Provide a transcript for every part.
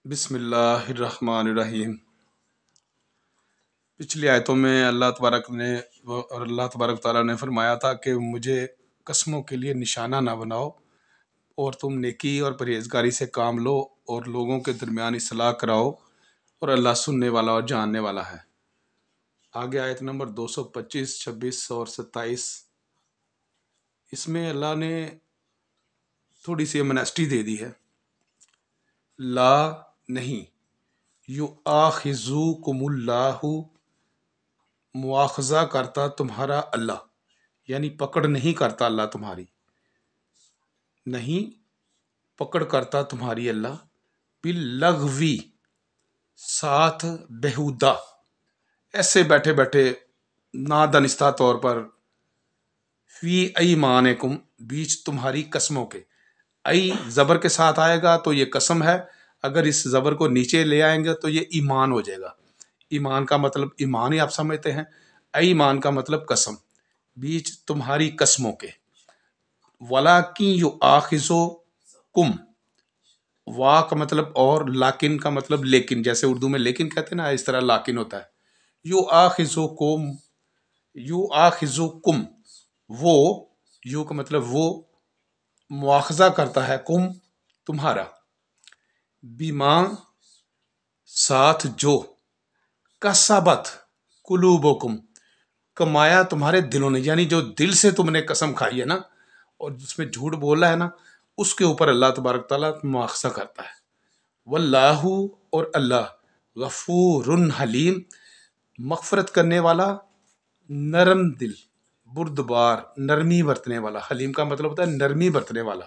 بسم اللہ الرحمن الرحیم۔ پچھلی آیتوں میں اللہ تبارک تعالیٰ نے فرمایا تھا کہ مجھے قسموں کے لیے نشانہ نہ بناؤ اور تم نیکی اور پرہیزگاری سے کام لو اور لوگوں کے درمیان اصلاح کراؤ اور اللہ سننے والا اور جاننے والا ہے۔ آگے آیت نمبر 225، 26 اور 27، اس میں اللہ نے تھوڑی سی امنیسٹی دے دی ہے۔ لا نہیں، یؤاخذکم اللہ، مواخذہ کرتا تمہارا اللہ، یعنی پکڑ نہیں کرتا اللہ تمہاری، نہیں پکڑ کرتا تمہاری اللہ، باللغوی ساتھ بہودہ، ایسے بیٹھے بیٹھے نادانستہ طور پر، فی ایمانکم بیچ تمہاری قسموں کے، ای زبر کے ساتھ آئے گا تو یہ قسم ہے، اگر اس زبر کو نیچے لے آئیں گے تو یہ ایمان ہو جائے گا۔ ایمان کا مطلب ایمان ہی آپ سمجھتے ہیں، ایمان کا مطلب قسم، بیچ تمہاری قسموں کے۔ وَلَٰكِن يُؤَاخِذُكُم، وا کا مطلب اور، لاکن کا مطلب لیکن، جیسے اردو میں لیکن کہتے ہیں نا، اس طرح لاکن ہوتا ہے۔ یؤاخذکم، یؤاخذکم، وہ، یو کا مطلب وہ، مواخذہ کرتا ہے، کم تمہارا، بیما ساتھ جو، کسبت قلوبکم کمایا تمہارے دلوں نے، یعنی جو دل سے تم نے قسم کھائی ہے نا اور جس میں جھوٹ بولا ہے نا، اس کے اوپر اللہ تبارک تعالیٰ مواخذہ کرتا ہے۔ واللہ، اور اللہ، غفور حلیم، مغفرت کرنے والا، نرم دل، بردبار، نرمی برتنے والا۔ حلیم کا مطلب ہوتا ہے نرمی برتنے والا۔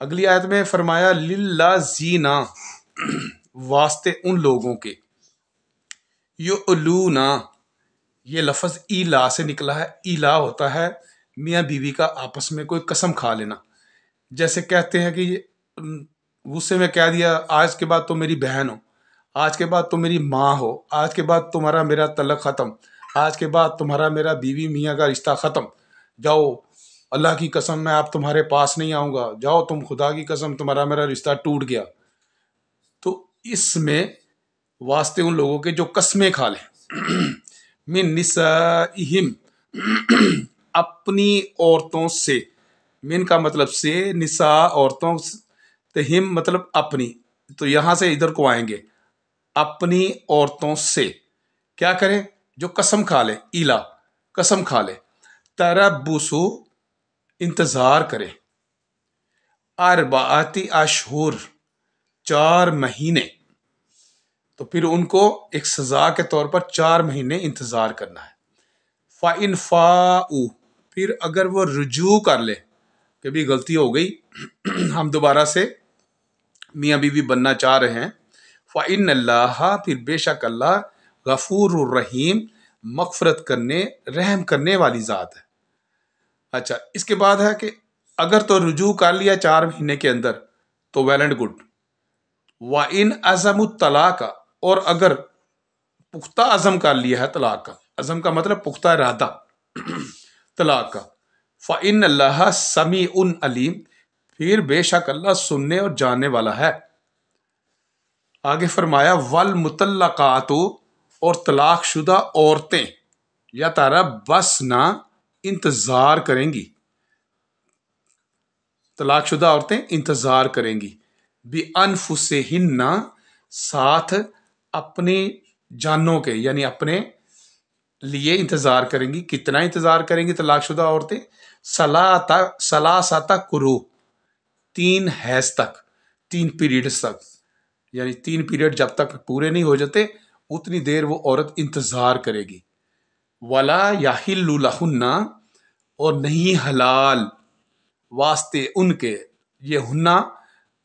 اگلی آیت میں فرمایا للذین، واسطے ان لوگوں کے، یؤلون، یہ لفظ ایلا سے نکلا ہے۔ ایلا ہوتا ہے میاں بیوی کا آپس میں کوئی قسم کھا لینا، جیسے کہتے ہیں کہ غصے میں کہہ دیا آج کے بعد تو میری بہن ہو، آج کے بعد تو میری ماں ہو، آج کے بعد تمہارا میرا تعلق ختم، آج کے بعد تمہارا میرا بیوی میاں کا رشتہ ختم، جاؤ اللہ کی قسم میں آپ تمہارے پاس نہیں آؤں گا، جاؤ تم، خدا کی قسم تمہارا میرا رشتہ ٹوٹ گیا۔ تو اس میں واسطے ان لوگوں کے جو قسمیں کھا لیں، من نسائہم، اپنی عورتوں سے، من کا مطلب سے، نساء عورتوں، تہم مطلب اپنی، تو یہاں سے ادھر کو آئیں گے، اپنی عورتوں سے کیا کریں؟ جو قسم کھا لے، ایلا قسم کھا لے، تربصو انتظار کرے، اربعۃ اشہر 4 مہینے، تو پھر ان کو ایک سزا کے طور پر 4 مہینے انتظار کرنا ہے۔ فَإِنْ فَاءُوا، پھر اگر وہ رجوع کر لے کہ بھی غلطی ہو گئی، ہم دوبارہ سے میاں بیوی بننا چاہ رہے ہیں، فَإِنَّ اللَّهَ، پھر بے شک اللہ، غفور الرحیم، مغفرت کرنے، رحم کرنے والی ذات ہے۔ اچھا، اس کے بعد ہے کہ اگر تو رجوع کر لیا 4 مہینے کے اندر تو ویل اینڈ گڈ۔ وَإِنْ عَزَمُوا الطَّلَاقَ، اور اگر پختہ عزم کر لیا ہے طلاق کا، عزم کا مطلب پختہ ارادہ طلاق کا، فَإِنَّ اللَّهَ سَمِيعٌ عَلِيمٌ، پھر بے شک اللہ سننے اور جاننے والا ہے۔ آگے فرمایا وَالْمُطَلَّقَاتُ، اور طلاق شدہ عورتیں، یتربصن، انتظار کریں گی، طلاق شدہ عورتیں انتظار کریں گی، بِأَنفُسِهِنَّ، ساتھ اپنی جانوں کے، یعنی اپنے لیے انتظار کریں گی۔ کتنا انتظار کریں گی طلاق شدہ عورتیں؟ ثلاثۃ قروء، 3 حیض تک، 3 پیریڈز تک، یعنی 3 پیریڈ جب تک پورے نہیں ہو جاتے اتنی دیر وہ عورت انتظار کرے گی۔ وَلَا يَحِلُّ لَهُنَّ، اور نہیں حلال واسطے ان کے، یہ ہنہ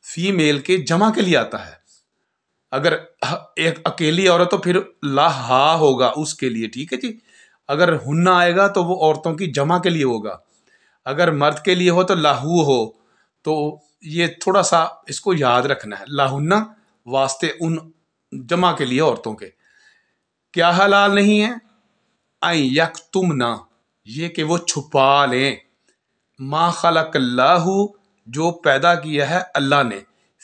فیمیل کے جمع کے لیے آتا ہے، اگر ایک اکیلی عورت تو پھر لاہا ہوگا اس کے لیے، ٹھیک ہے جی۔ اگر ہنہ آئے گا تو وہ عورتوں کی جمع کے لیے ہوگا، اگر مرد کے لیے ہو تو لاہو ہو، تو یہ تھوڑا سا اس کو یاد رکھنا ہے، لاہنہ واسطے ان، جمع کے لیے عورتوں کے۔ کیا حلال نہیں ہے؟ ان یکتمنا، یہ کہ وہ چھپا لیں، ما خلق اللہ، جو پیدا کیا ہے اللہ نے،